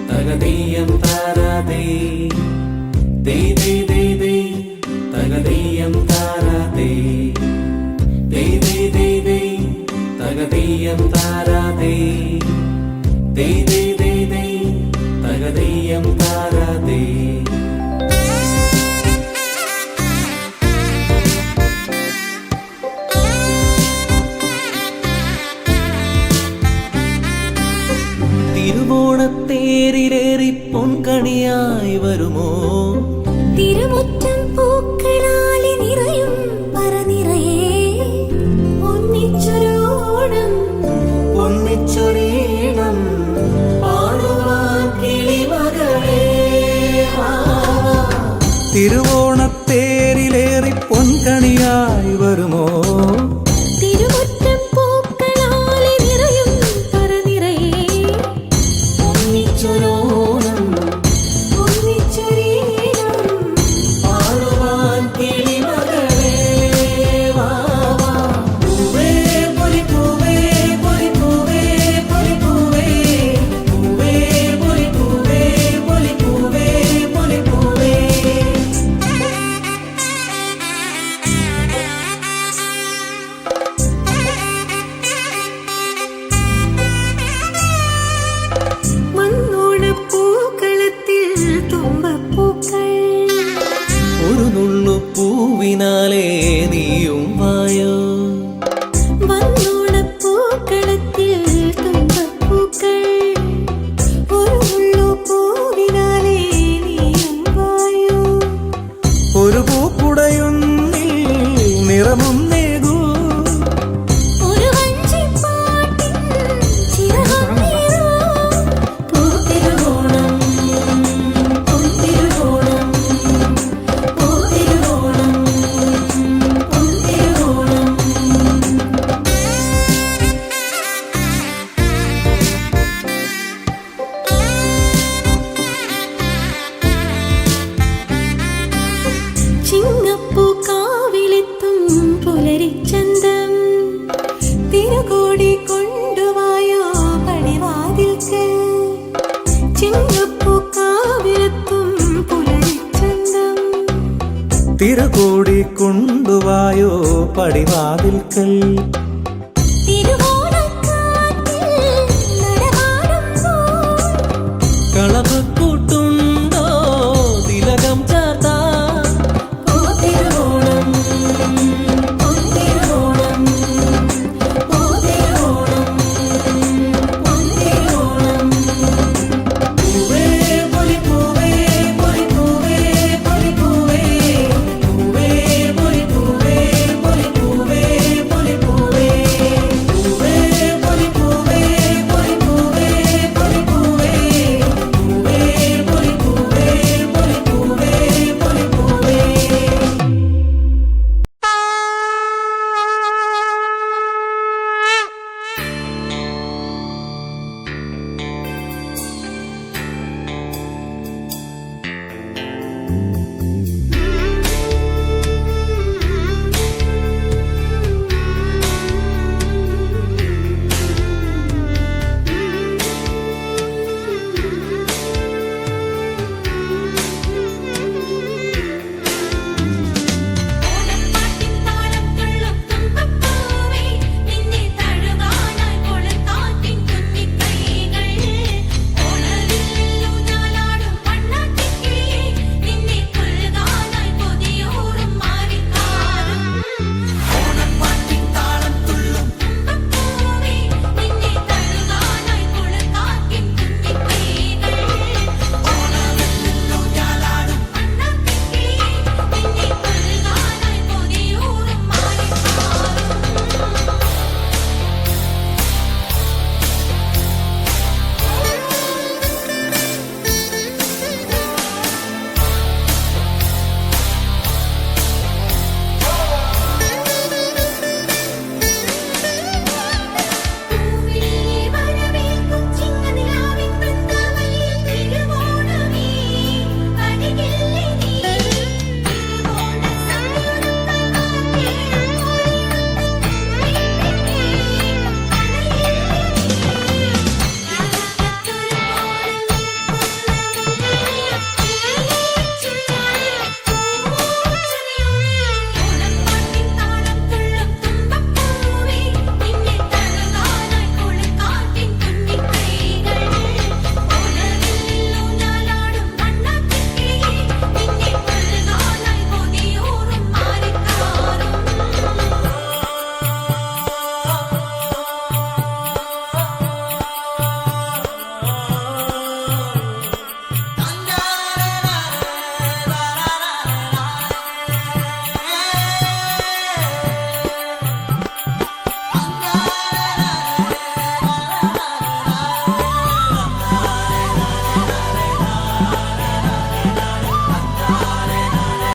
തകതീയം താരാതേ ദേ ദേ ദേ ദേ തകതീയം താരാതേ ദേ ദേ ദേ ദേ തകതീയം താരാതേ ദേ ദേ ദേ ദേ തകതീയം താരാതേ തിരുവോണത്തേരിലേറി പൊൻകണിയായി വരുമോ തിരുമുറ്റം പൂക്കളാലെ നിറയും പറനിറയേ ഒന്നിച്ചൊരോണം ഒന്നിച്ചൊരീണം പാടുവാൻ കിളിമകളേ തിരുവോണത്തേരിലേറി പൊൻകണിയായി വരുമോ പൂവിനാലേ നീയും വായോ വന്നോണപ്പൂക്കളത്തിൽ തുമ്പപ്പൂക്കൾ ഒരു പൂവിനാലേ നീയും വായോ ഒരു പൂക്കുടയൊന്നിൽ നിറമും നേകൂ ഒരു വഞ്ചിപ്പാട്ടിൻ ചിറകും നീരൂ പൂത്തിരുവോണം പൊൻതിരുവോണം ചിങ്ങപ്പൂക്കാവിലെത്തും പുലരിച്ചന്തം തിരുകോടി കൊണ്ടുവായോ പടിവാതിൽക്ക് ചിങ്ങപ്പൂക്കാവിലെത്തും പുലരിച്ചന്തം തിരുകോടി കൊണ്ടുവായോ പടിവാതിൽക്കൽ